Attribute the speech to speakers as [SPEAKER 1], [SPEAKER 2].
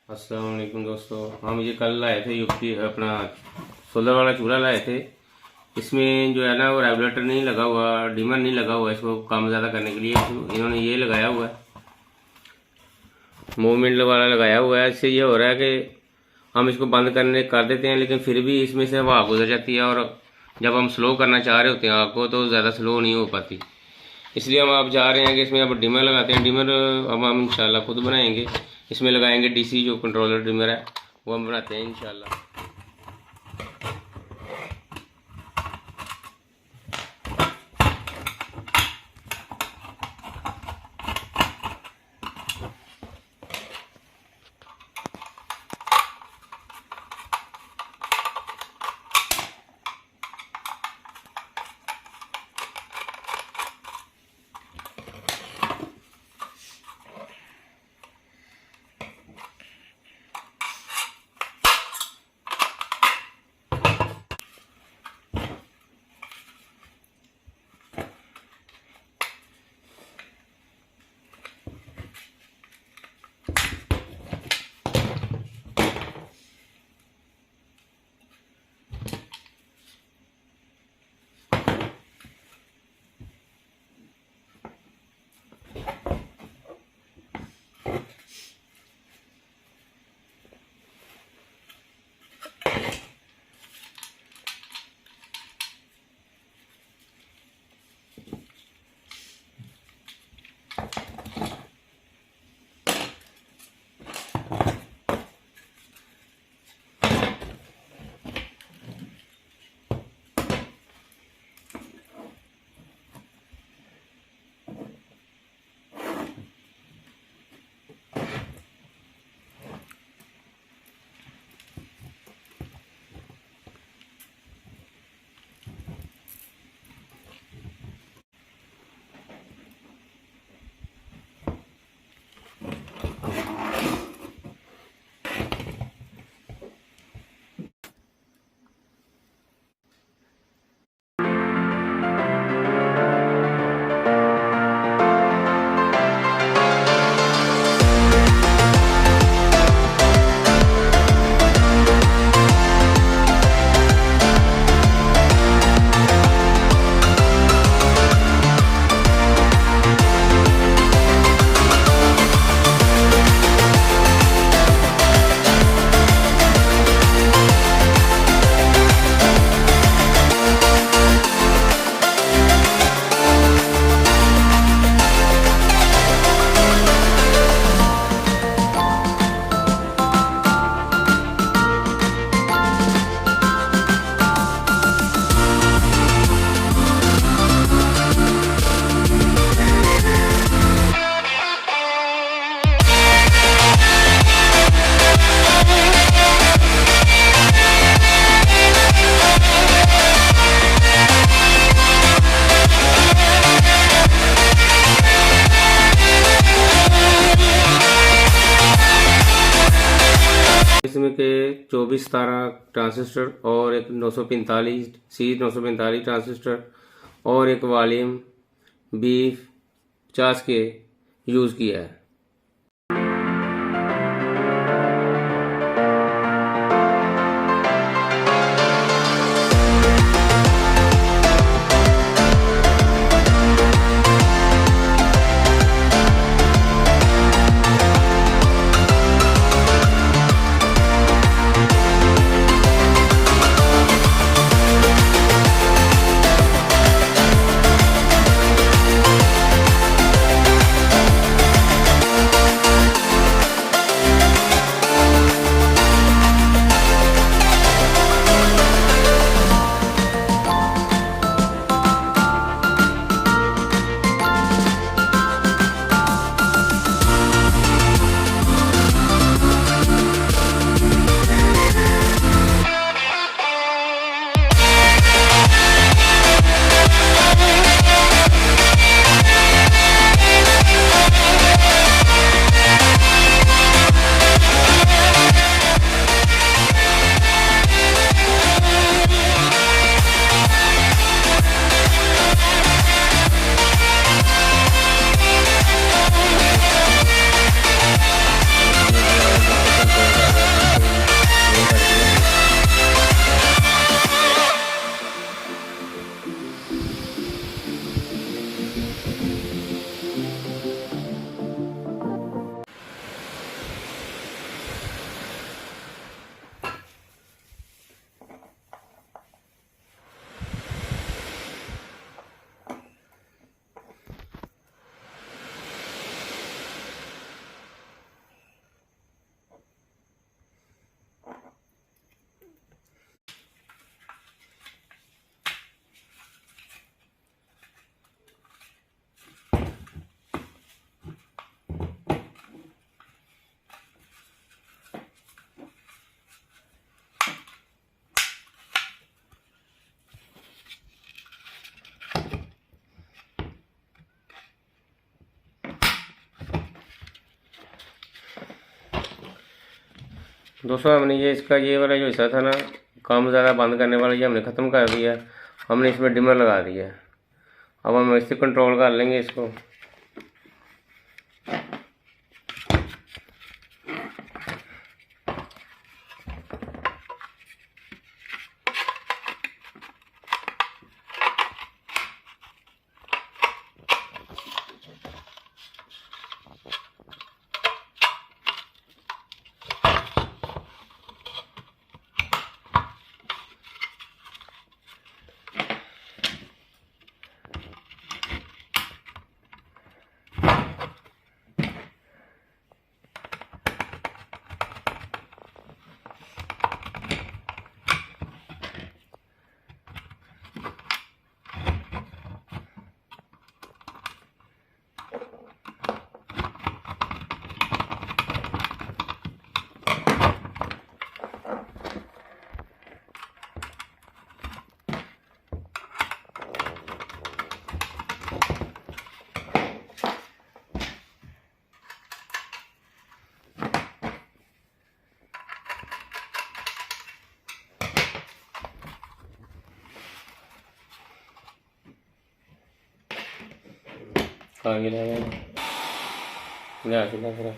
[SPEAKER 1] अस्सलाम वालेकुम दोस्तों। हम ये कल लाए थे यूपी अपना सोलर वाला चूल्हा लाए थे। इसमें जो है ना वो रेगुलेटर नहीं लगा हुआ, डिमर नहीं लगा हुआ। इसको काम ज़्यादा करने के लिए इन्होंने ये लगाया हुआ है, मूवमेंट वाला लगाया हुआ है। इससे ये हो रहा है कि हम इसको बंद करने कर देते हैं, लेकिन फिर भी इसमें से हवा गुजर जाती है, और जब हम स्लो करना चाह रहे होते हैं आग को तो ज़्यादा स्लो नहीं हो पाती। इसलिए हम आप जा रहे हैं कि इसमें अब डिमर लगाते हैं। डिमर अब हम इंशाल्लाह खुद बनाएंगे। इसमें लगाएंगे डीसी जो कंट्रोलर डिमर है, वो हम बनाते हैं इंशाल्लाह। इसमें के 24 तारा ट्रांजिस्टर और एक 945 ट्रांजिस्टर और एक वॉल्यूम B50 के यूज़ किया है। दोस्तों हमने ये इसका ये वाला जो हिस्सा था ना, काम ज़्यादा बंद करने वाला, ये हमने ख़त्म कर दिया। हमने इसमें डिमर लगा दिया। अब हम इससे कंट्रोल कर लेंगे इसको। आगे लगा पूरा।